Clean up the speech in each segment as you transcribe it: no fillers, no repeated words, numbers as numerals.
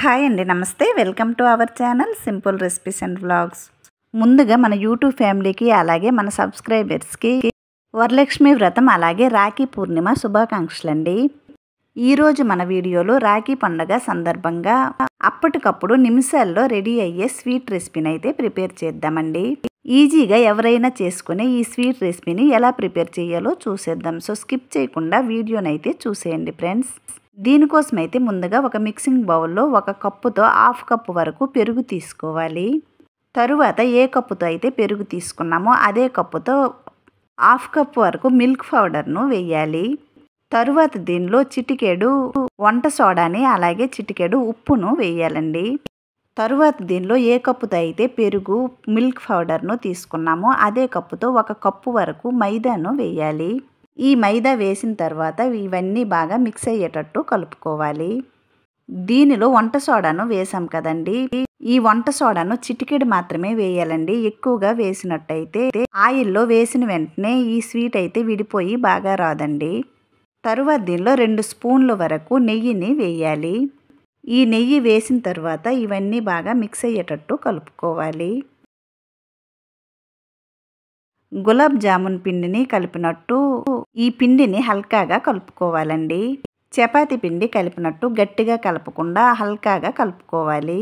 Hi అండి, నమస్తే. Welcome to our channel simple recipes and vlogs. ముందుగా మన యూట్యూబ్ ఫ్యామిలీకి అలాగే మన సబ్స్క్రైబర్స్కి వరలక్ష్మి వ్రతం అలాగే రాఖీ పూర్ణిమ శుభాకాంక్షలండి. ఈరోజు మన వీడియోలో రాఖీ పండుగ సందర్భంగా అప్పటికప్పుడు నిమిషాల్లో రెడీ అయ్యే స్వీట్ రెసిపీని అయితే ప్రిపేర్ చేద్దామండి. ఈజీగా ఎవరైనా చేసుకునే ఈ స్వీట్ రెసిపీని ఎలా ప్రిపేర్ చేయాలో చూసేద్దాం. సో స్కిప్ చేయకుండా వీడియోని అయితే చూసేయండి ఫ్రెండ్స్. దీనికోసం అయితే ముందుగా ఒక మిక్సింగ్ బౌల్లో ఒక కప్పుతో హాఫ్ కప్పు వరకు పెరుగు తీసుకోవాలి. తరువాత ఏ కప్పుతో అయితే పెరుగు తీసుకున్నామో అదే కప్పుతో హాఫ్ కప్పు వరకు మిల్క్ పౌడర్ను వేయాలి. తరువాత దీనిలో చిటికెడు వంట సోడాని అలాగే చిటికెడు ఉప్పును వేయాలండి. తరువాత దీనిలో ఏ కప్పుతో అయితే పెరుగు మిల్క్ పౌడర్ను తీసుకున్నామో అదే కప్పుతో ఒక కప్పు వరకు మైదాను వేయాలి. ఈ మైదా వేసిన తర్వాత ఇవన్నీ బాగా మిక్స్ అయ్యేటట్టు కలుపుకోవాలి. దీనిలో వంట సోడాను వేసాం కదండి, ఈ వంట సోడాను చిటికెడు మాత్రమే వేయాలండి. ఎక్కువగా వేసినట్టయితే ఆయిల్లో వేసిన వెంటనే ఈ స్వీట్ అయితే విడిపోయి బాగా రాదండి. తరువాత దీనిలో 2 స్పూన్ల వరకు నెయ్యిని వేయాలి. ఈ నెయ్యి వేసిన తర్వాత ఇవన్నీ బాగా మిక్స్ అయ్యేటట్టు కలుపుకోవాలి. గులాబ్ జామున్ పిండిని కలిపినట్టు ఈ పిండిని హల్కాగా కలుపుకోవాలండి. చపాతీ పిండి కలిపినట్టు గట్టిగా కలపకుండా హల్కాగా కలుపుకోవాలి.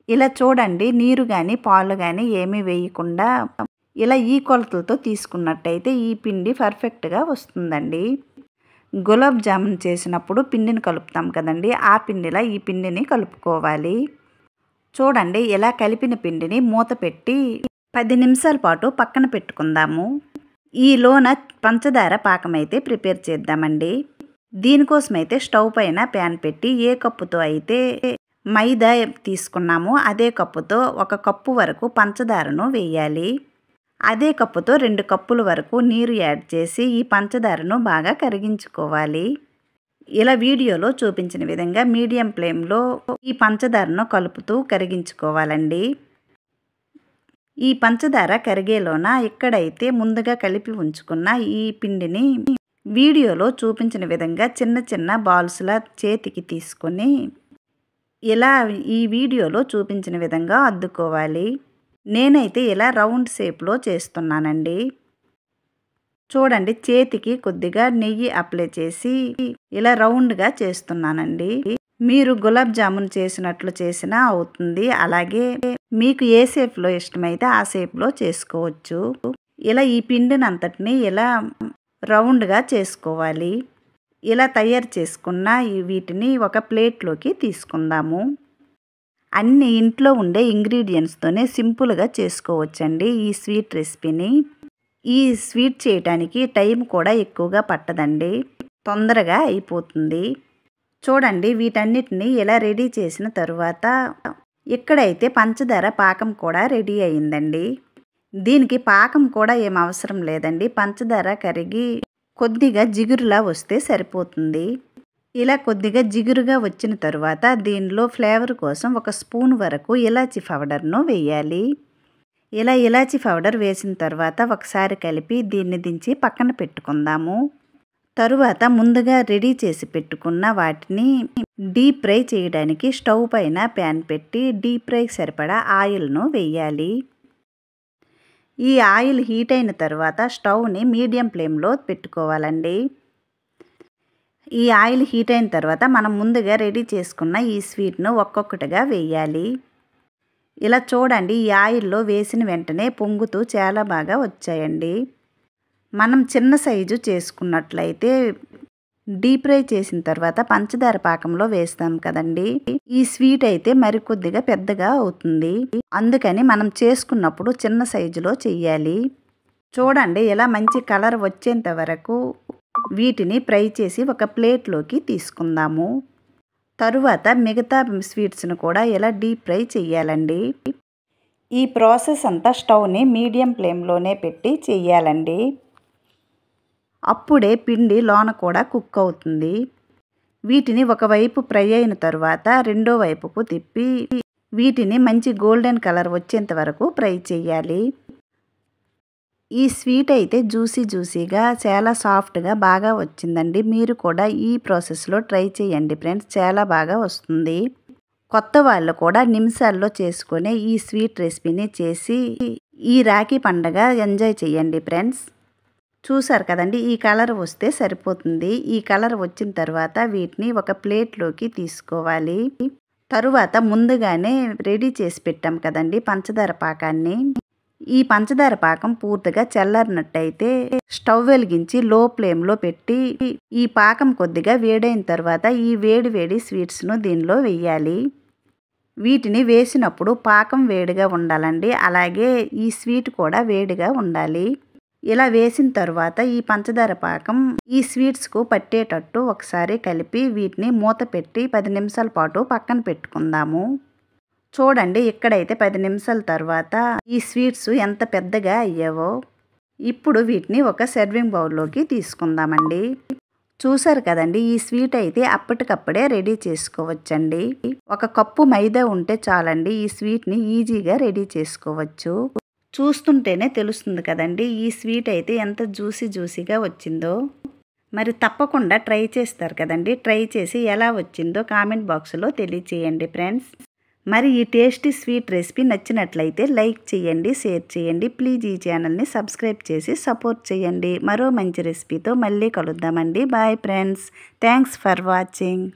ఇలా చూడండి, నీరు కానీ పాలు కానీ ఏమీ వేయకుండా ఇలా ఈ కొలతలతో తీసుకున్నట్టయితే ఈ పిండి పర్ఫెక్ట్గా వస్తుందండి. గులాబ్ జామున్ చేసినప్పుడు పిండిని కలుపుతాం కదండి, ఆ పిండిలా ఈ పిండిని కలుపుకోవాలి. చూడండి, ఇలా కలిపిన పిండిని మూత పెట్టి 10 నిమిషాల పాటు పక్కన పెట్టుకుందాము. ఈలోన పంచదార పాకం అయితే ప్రిపేర్ చేద్దామండి. దీనికోసమైతే స్టవ్ పైన ప్యాన్ పెట్టి ఏ కప్పుతో అయితే మైదా తీసుకున్నామో అదే కప్పుతో 1 కప్పు వరకు పంచదారను వేయాలి. అదే కప్పుతో 2 కప్పుల వరకు నీరు యాడ్ చేసి ఈ పంచదారను బాగా కరిగించుకోవాలి. ఇలా వీడియోలో చూపించిన విధంగా మీడియం ఫ్లేమ్లో ఈ పంచదారను కలుపుతూ కరిగించుకోవాలండి. ఈ పంచదార కరిగేలోన ఇక్కడైతే ముందుగా కలిపి ఉంచుకున్న ఈ పిండిని వీడియోలో చూపించిన విధంగా చిన్న చిన్న బాల్స్లా చేతికి తీసుకొని ఇలా ఈ వీడియోలో చూపించిన విధంగా అద్దుకోవాలి. నేనైతే ఇలా రౌండ్ షేప్లో చేస్తున్నానండి. చూడండి, చేతికి కొద్దిగా నెయ్యి అప్లై చేసి ఇలా రౌండ్గా చేస్తున్నానండి. మీరు గులాబ్ జామున్ చేసినట్లు చేసినా అవుతుంది. అలాగే మీకు ఏ షేప్లో ఇష్టమైతే ఆ షేప్లో చేసుకోవచ్చు. ఇలా ఈ పిండిని అంతటిని ఇలా రౌండ్గా చేసుకోవాలి. ఇలా తయారు చేసుకున్న వీటిని ఒక ప్లేట్లోకి తీసుకుందాము. అన్ని ఇంట్లో ఉండే ఇంగ్రీడియంట్స్తోనే సింపుల్గా చేసుకోవచ్చండి ఈ స్వీట్ రెసిపీని. ఈ స్వీట్ చేయడానికి టైం కూడా ఎక్కువగా పట్టదండి, తొందరగా అయిపోతుంది. చూడండి, వీటన్నిటిని ఇలా రెడీ చేసిన తరువాత ఇక్కడైతే పంచదార పాకం కూడా రెడీ అయిందండి. దీనికి పాకం కూడా ఏం అవసరం లేదండి, పంచదార కరిగి కొద్దిగా జిగురులా వస్తే సరిపోతుంది. ఇలా కొద్దిగా జిగురుగా వచ్చిన తరువాత దీనిలో ఫ్లేవర్ కోసం 1 స్పూన్ వరకు ఇలాచీ పౌడర్ను వేయాలి. ఇలా ఇలాచీ పౌడర్ వేసిన తర్వాత ఒకసారి కలిపి దీన్ని దించి పక్కన పెట్టుకుందాము. తరువాత ముందుగా రెడీ చేసి పెట్టుకున్న వాటిని డీప్ ఫ్రై చేయడానికి స్టవ్ పైన ప్యాన్ పెట్టి డీప్ ఫ్రై సరిపడా ఆయిల్ను వేయాలి. ఈ ఆయిల్ హీట్ అయిన తర్వాత స్టవ్ని మీడియం ఫ్లేమ్లో పెట్టుకోవాలండి. ఈ ఆయిల్ హీట్ అయిన తర్వాత మనం ముందుగా రెడీ చేసుకున్న ఈ స్వీట్ను ఒక్కొక్కటిగా వేయాలి. ఇలా చూడండి, ఈ ఆయిల్లో వేసిన వెంటనే పొంగుతూ చాలా బాగా వచ్చాయండి. మనం చిన్న సైజు చేసుకున్నట్లయితే డీప్ ఫ్రై చేసిన తర్వాత పంచదార పాకంలో వేస్తాం కదండి, ఈ స్వీట్ అయితే మరికొద్దిగా పెద్దగా అవుతుంది. అందుకని మనం చేసుకున్నప్పుడు చిన్న సైజులో చెయ్యాలి. చూడండి, ఇలా మంచి కలర్ వచ్చేంత వరకు వీటిని ఫ్రై చేసి ఒక ప్లేట్లోకి తీసుకుందాము. తరువాత మిగతా స్వీట్స్ను కూడా ఇలా డీప్ ఫ్రై చెయ్యాలండి. ఈ ప్రాసెస్ అంతా స్టవ్ని మీడియం ఫ్లేమ్లోనే పెట్టి చెయ్యాలండి. అప్పుడే పిండి లోన కూడా కుక్ అవుతుంది. వీటిని ఒకవైపు ఫ్రై అయిన తరువాత రెండో వైపుకు తిప్పి వీటిని మంచి గోల్డెన్ కలర్ వచ్చేంత వరకు ఫ్రై చేయాలి. ఈ స్వీట్ అయితే జ్యూసీగా చాలా సాఫ్ట్గా బాగా వచ్చిందండి. మీరు కూడా ఈ ప్రాసెస్లో ట్రై చేయండి ఫ్రెండ్స్, చాలా బాగా వస్తుంది. కొత్త వాళ్ళు కూడా నిమిషాల్లో చేసుకునే ఈ స్వీట్ రెసిపీని చేసి ఈ రాఖీ పండగ ఎంజాయ్ చేయండి ఫ్రెండ్స్. చూసారు కదండి, ఈ కలర్ వస్తే సరిపోతుంది. ఈ కలర్ వచ్చిన తర్వాత వీటిని ఒక ప్లేట్లోకి తీసుకోవాలి. తరువాత ముందుగానే రెడీ చేసి పెట్టాం కదండి పంచదార పాకాన్ని. ఈ పంచదార పాకం పూర్తిగా చల్లారినట్టయితే స్టవ్ వెలిగించి లో ఫ్లేమ్లో పెట్టి ఈ పాకం కొద్దిగా వేడైన తర్వాత ఈ వేడి స్వీట్స్ను దీనిలో వేయాలి. వీటిని వేసినప్పుడు పాకం వేడిగా ఉండాలండి, అలాగే ఈ స్వీట్ కూడా వేడిగా ఉండాలి. ఇలా వేసిన తర్వాత ఈ పంచదార పాకం ఈ స్వీట్స్కు పట్టేటట్టు ఒకసారి కలిపి వీటిని మూత పెట్టి 10 నిమిషాల పాటు పక్కన పెట్టుకుందాము. చూడండి, ఇక్కడైతే 10 నిమిషాల తర్వాత ఈ స్వీట్స్ ఎంత పెద్దగా అయ్యావో. ఇప్పుడు వీటిని ఒక సర్వింగ్ బౌల్లోకి తీసుకుందామండి. చూసారు కదండి, ఈ స్వీట్ అయితే అప్పటికప్పుడే రెడీ చేసుకోవచ్చండి. 1 కప్పు మైదా ఉంటే చాలండి, ఈ స్వీట్ని ఈజీగా రెడీ చేసుకోవచ్చు. చూస్తుంటేనే తెలుస్తుంది కదండి ఈ స్వీట్ అయితే ఎంత జ్యూసీగా వచ్చిందో. మరి తప్పకుండా ట్రై చేస్తారు కదండి. ట్రై చేసి ఎలా వచ్చిందో కామెంట్ బాక్స్లో తెలియచేయండి ఫ్రెండ్స్. మరి ఈ టేస్టీ స్వీట్ రెసిపీ నచ్చినట్లయితే లైక్ చేయండి, షేర్ చేయండి. ప్లీజ్ ఈ ఛానల్ని సబ్స్క్రైబ్ చేసి సపోర్ట్ చేయండి. మరో మంచి రెసిపీతో మళ్ళీ కలుద్దామండి. Bye friends. Thanks for watching.